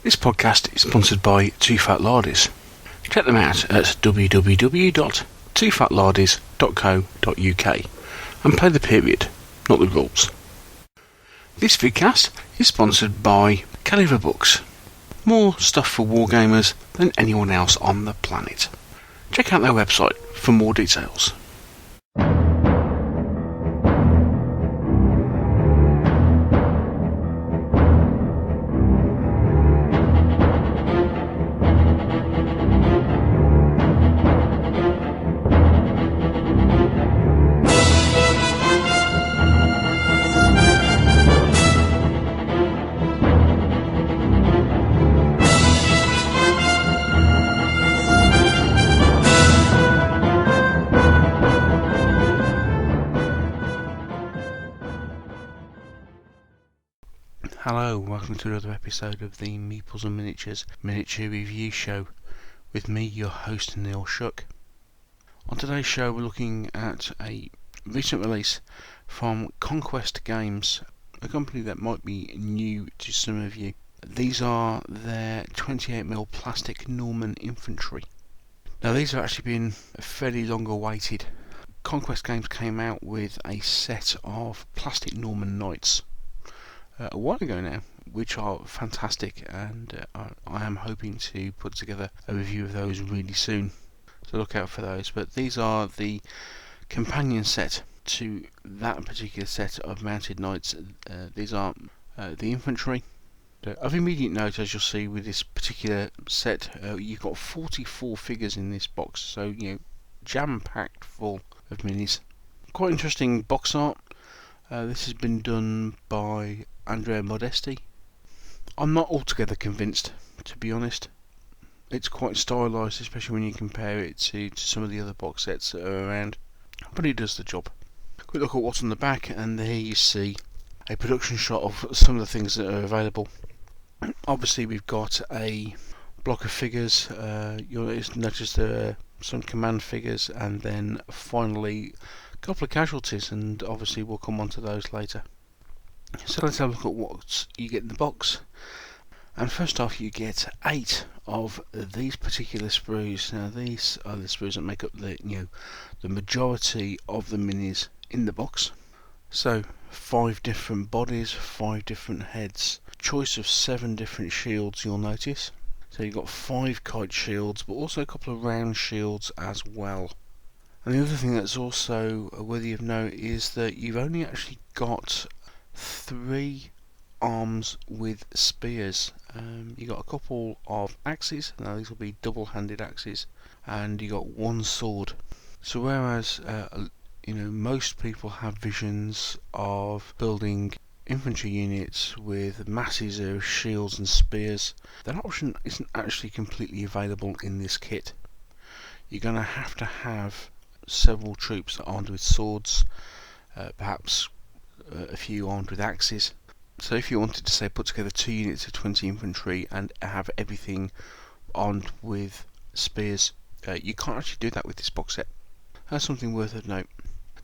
This podcast is sponsored by Two Fat Lardies. Check them out at www.twofatlardies.co.uk and play the period, not the rules. This vidcast is sponsored by Caliver Books. More stuff for wargamers than anyone else on the planet. Check out their website for more details. Hello, welcome to another episode of the Meeples and Miniatures Miniature Review Show with me, your host Neil Shuck. On today's show we're looking at a recent release from Conquest Games, a company that might be new to some of you. These are their 28mm Plastic Norman Infantry. Now these have actually been fairly long awaited. Conquest Games came out with a set of Plastic Norman Knights a while ago now, which are fantastic, and I am hoping to put together a review of those really soon, so look out for those. But these are the companion set to that particular set of mounted knights. These are the infantry. Of immediate note, as you'll see with this particular set, you've got 44 figures in this box, so jam-packed full of minis. Quite interesting box art. This has been done by Andrea Modesti. I'm not altogether convinced, to be honest. It's quite stylised, especially when you compare it to some of the other box sets that are around, but it does the job. Quick look at what's on the back, and there you see a production shot of some of the things that are available. Obviously we've got a block of figures. You'll notice there are some command figures, and then finally a couple of casualties, and obviously we'll come on to those later. So let's have a look at what you get in the box. And first off, you get 8 of these particular sprues. Now these are the sprues that make up the majority of the minis in the box. So 5 different bodies, 5 different heads, choice of 7 different shields, you'll notice. So you've got 5 kite shields, but also a couple of round shields as well. And the other thing that's also worthy of note is that you've only actually got 3 arms with spears. You got a couple of axes. Now these will be double-handed axes, and you got 1 sword. So whereas most people have visions of building infantry units with masses of shields and spears, that option isn't actually completely available in this kit. You're going to have several troops armed with swords, perhaps a few armed with axes. So if you wanted to say put together 2 units of 20 infantry and have everything armed with spears, you can't actually do that with this box set. That's something worth a note.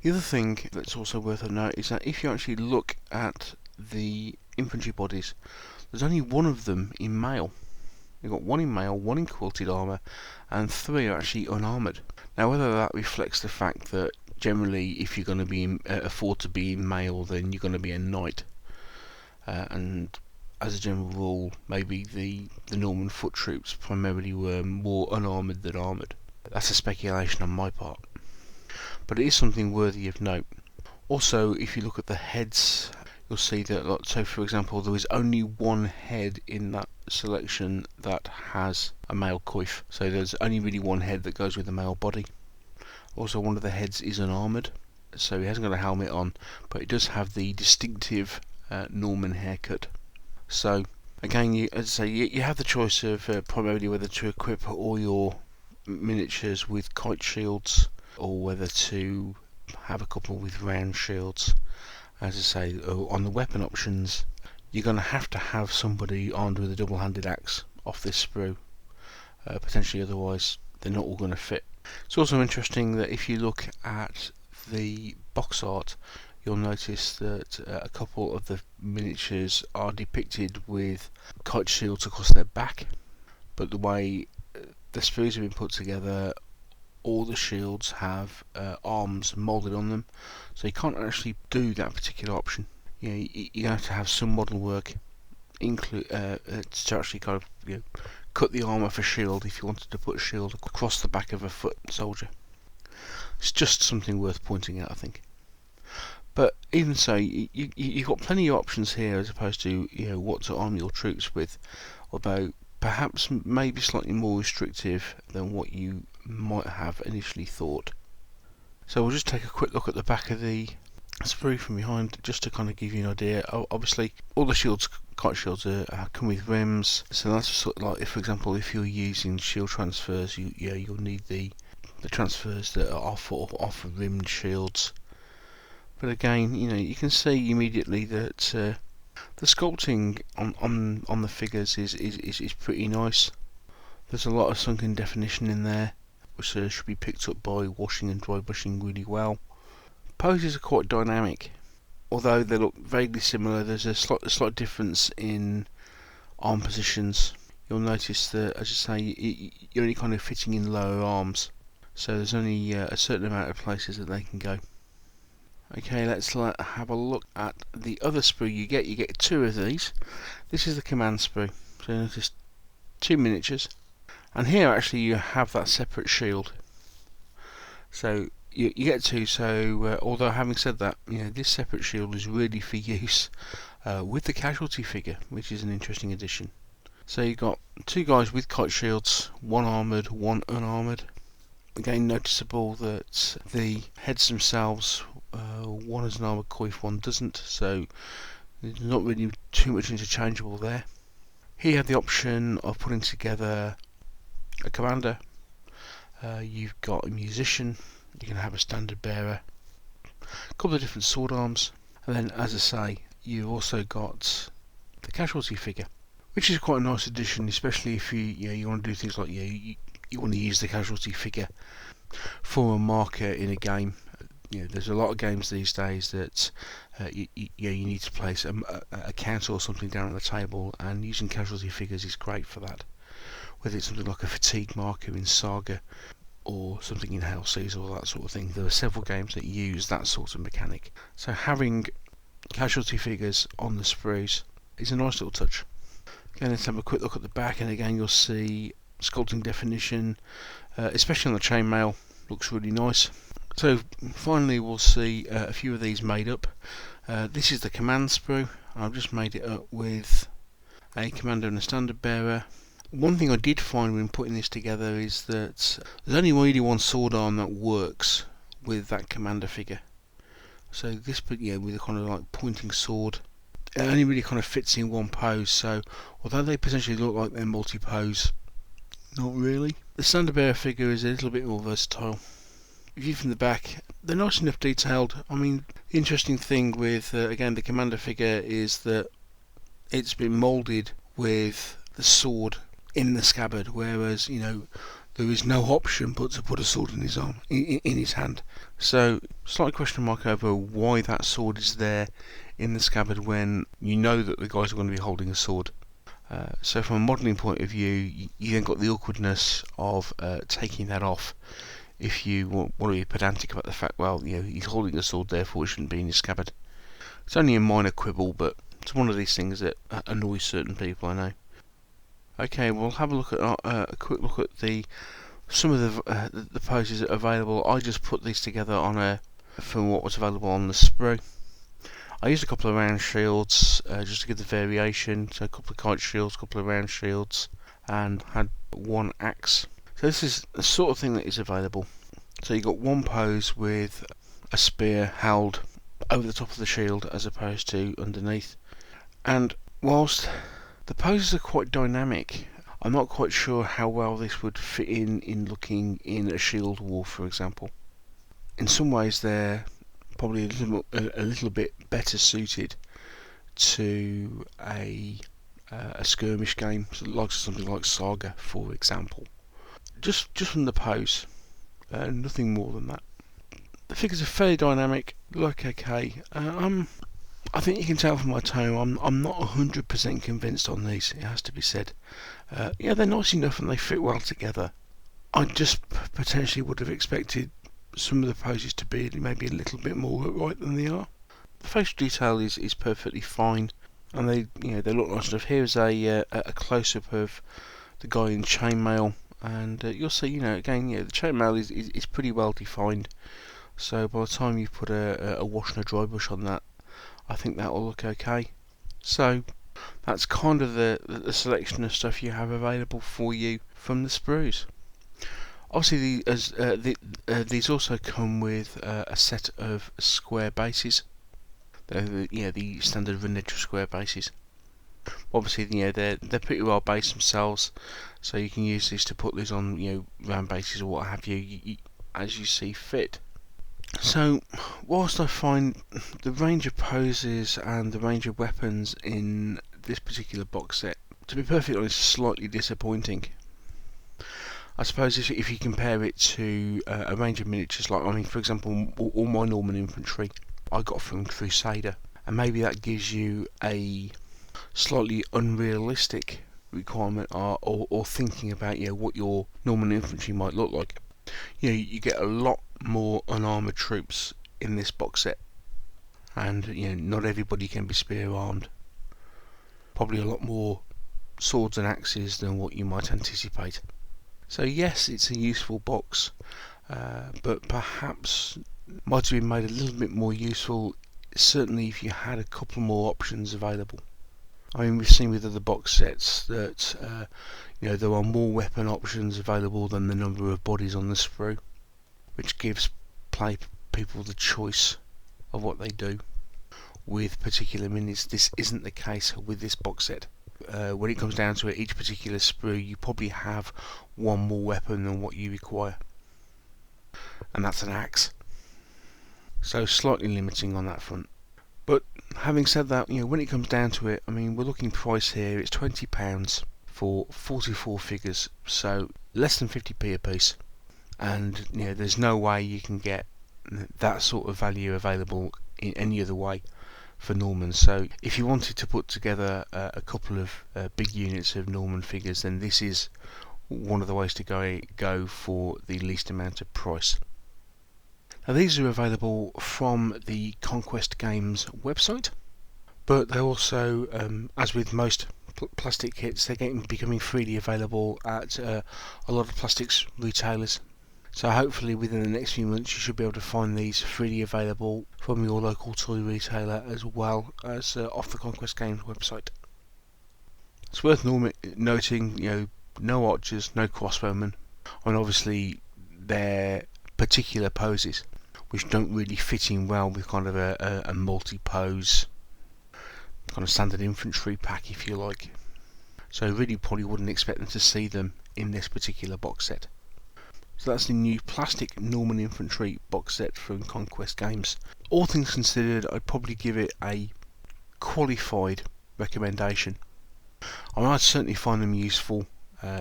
The other thing that's also worth a note is that if you actually look at the infantry bodies, there's only 1 of them in mail. You've got 1 in mail, 1 in quilted armour, and 3 are actually unarmoured. Now whether that reflects the fact that generally if you're going to be afford to be in mail, then you're going to be a knight, and as a general rule maybe the Norman foot troops primarily were more unarmoured than armoured. That's a speculation on my part, but it is something worthy of note. Also, if you look at the heads, you'll see that, so for example, there is only 1 head in that selection that has a male coif, so there's only really 1 head that goes with the male body. Also, one of the heads is unarmoured, so he hasn't got a helmet on, but it does have the distinctive Norman haircut. So again, as I say, you have the choice of primarily whether to equip all your miniatures with kite shields or whether to have a couple with round shields. As I say, on the weapon options, you're going to have somebody armed with a double-handed axe off this sprue. Potentially, otherwise they're not all going to fit. It's also interesting that if you look at the box art, you'll notice that a couple of the miniatures are depicted with kite shields across their back, but the way the sprues have been put together, all the shields have arms moulded on them, so you can't actually do that particular option. You have to have some model work to actually kind of cut the arm off a shield if you wanted to put a shield across the back of a foot soldier. It's just something worth pointing out, I think. But even so, you've got plenty of options here as opposed to what to arm your troops with, although perhaps maybe slightly more restrictive than what you might have initially thought. So we'll just take a quick look at the back of the sprue from behind, just to kind of give you an idea. Obviously, all the shields, kite shields, come with rims. So that's sort of like, for example, if you're using shield transfers, you'll need the transfers that are off rimmed shields. But again, you can see immediately that the sculpting on the figures is pretty nice. There's a lot of sunken definition in there, which should be picked up by washing and dry brushing really well. Poses are quite dynamic, although they look vaguely similar. There's a slight difference in arm positions. You'll notice that, as I say, you're only kind of fitting in lower arms, so there's only a certain amount of places that they can go. Okay, let's have a look at the other sprue you get. You get two of these. This is the command sprue. So you notice two miniatures, and here actually you have that separate shield. So you get two. So although having said that, this separate shield is really for use with the casualty figure, which is an interesting addition. So you've got two guys with kite shields, one armoured, one unarmoured. Again, noticeable that the heads themselves, one has an armoured coif, one doesn't, so there's not really too much interchangeable there. Here you have the option of putting together a commander. You've got a musician, you can have a standard bearer, a couple of different sword arms, and then, as I say, you've also got the casualty figure, which is quite a nice addition, especially if you want to do things like you want to use the casualty figure for a marker in a game. There's a lot of games these days that you need to place a counter or something down at the table, and using casualty figures is great for that. Whether it's something like a fatigue marker in Saga or something in Hellseas or that sort of thing, there are several games that use that sort of mechanic. So having casualty figures on the sprues is a nice little touch. Again, let's have a quick look at the back, and again you'll see sculpting definition, especially on the chainmail, looks really nice. So finally we'll see a few of these made up. This is the command sprue. I've just made it up with a commander and a standard bearer. One thing I did find when putting this together is that there's only really one sword arm that works with that commander figure. So this, with a kind of like pointing sword, it only really kind of fits in one pose. So although they potentially look like they're multi-pose, not really. The standard bearer figure is a little bit more versatile. View from the back, they're nice enough detailed. I mean, the interesting thing with again the commander figure is that it's been moulded with the sword in the scabbard, whereas there is no option but to put a sword in his arm, in his hand. So slight question mark over why that sword is there in the scabbard when you know that the guys are going to be holding a sword. So from a modelling point of view, you then got the awkwardness of taking that off if you want to be pedantic about the fact, well, he's holding a sword, therefore it shouldn't be in his scabbard. It's only a minor quibble, but it's one of these things that annoys certain people, I know. Okay, we'll have a look at a quick look at some of the poses that are available. I just put these together from what was available on the sprue. I used a couple of round shields just to give the variation, so a couple of kite shields, a couple of round shields, and had one axe. So this is the sort of thing that is available. So you've got one pose with a spear held over the top of the shield as opposed to underneath. And whilst the poses are quite dynamic, I'm not quite sure how well this would fit in looking in a shield wall, for example. In some ways they're probably a little bit better suited to a skirmish game, like something like Saga, for example. Just from the pose, nothing more than that. The figures are fairly dynamic, look okay. I think you can tell from my tone, I'm not 100% convinced on these, it has to be said. Yeah, they're nice enough and they fit well together. I just potentially would have expected some of the poses to be maybe a little bit more upright than they are. The facial detail is perfectly fine, and they look nice enough. Here's a close-up of the guy in chainmail, and you'll see, again, the chainmail is pretty well defined. So by the time you put a wash and a dry brush on that, I think that will look okay. So that's kind of the selection of stuff you have available for you from the sprues. Obviously, these also come with a set of square bases. The standard Venetra square bases. Obviously, they're pretty well based themselves, so you can use these to put these on round bases or what have you, as you see fit. So, whilst I find the range of poses and the range of weapons in this particular box set, to be perfectly honest, slightly disappointing. I suppose if you compare it to a range of miniatures, for example, all my Norman Infantry I got from Crusader, and maybe that gives you a slightly unrealistic requirement or thinking about what your Norman Infantry might look like. You get a lot more unarmoured troops in this box set, and not everybody can be spear armed. Probably a lot more swords and axes than what you might anticipate. So yes, it's a useful box, but perhaps might have been made a little bit more useful, certainly if you had a couple more options available. I mean, we've seen with other box sets that there are more weapon options available than the number of bodies on the sprue, which gives people the choice of what they do. With particular minis, this isn't the case with this box set. When it comes down to it, each particular sprue, you probably have one more weapon than what you require, and that's an axe. So slightly limiting on that front. But having said that, when it comes down to it, I mean, we're looking price here, it's £20 for 44 figures, so less than 50p a piece. And there's no way you can get that sort of value available in any other way for Norman. So if you wanted to put together a couple of big units of Norman figures, then this is one of the ways to go for the least amount of price. Now, these are available from the Conquest Games website, but they're also, as with most plastic kits, they're becoming freely available at a lot of plastics retailers. So hopefully within the next few months you should be able to find these freely available from your local toy retailer as well as off the Conquest Games website. It's worth noting, no archers, no crossbowmen. I mean, obviously they're particular poses which don't really fit in well with kind of a multi-pose kind of standard infantry pack, if you like. So really probably wouldn't expect them to see them in this particular box set. So that's the new Plastic Norman Infantry box set from Conquest Games. All things considered, I'd probably give it a qualified recommendation. I mean, I'd certainly find them useful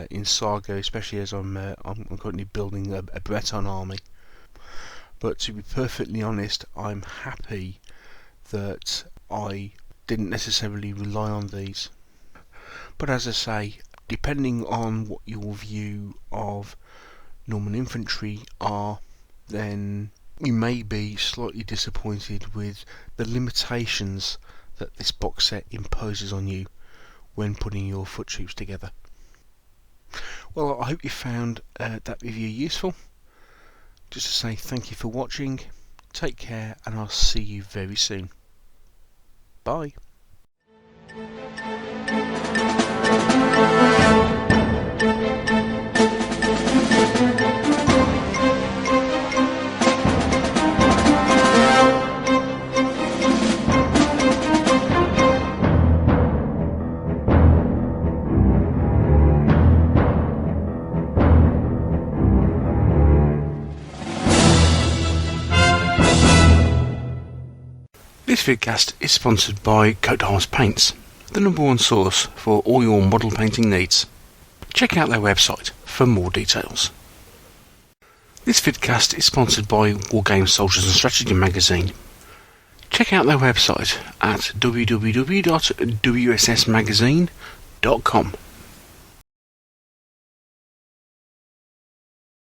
in Saga, especially as I'm currently building a Breton army. But to be perfectly honest, I'm happy that I didn't necessarily rely on these. But as I say, depending on what your view of Norman Infantry are, then you may be slightly disappointed with the limitations that this box set imposes on you when putting your foot troops together. Well, I hope you found that review useful. Just to say thank you for watching, take care, and I'll see you very soon. Bye. This vidcast is sponsored by Coat Arms Paints, the #1 source for all your model painting needs. Check out their website for more details. This vidcast is sponsored by Wargame Soldiers and Strategy magazine. Check out their website at www.wssmagazine.com.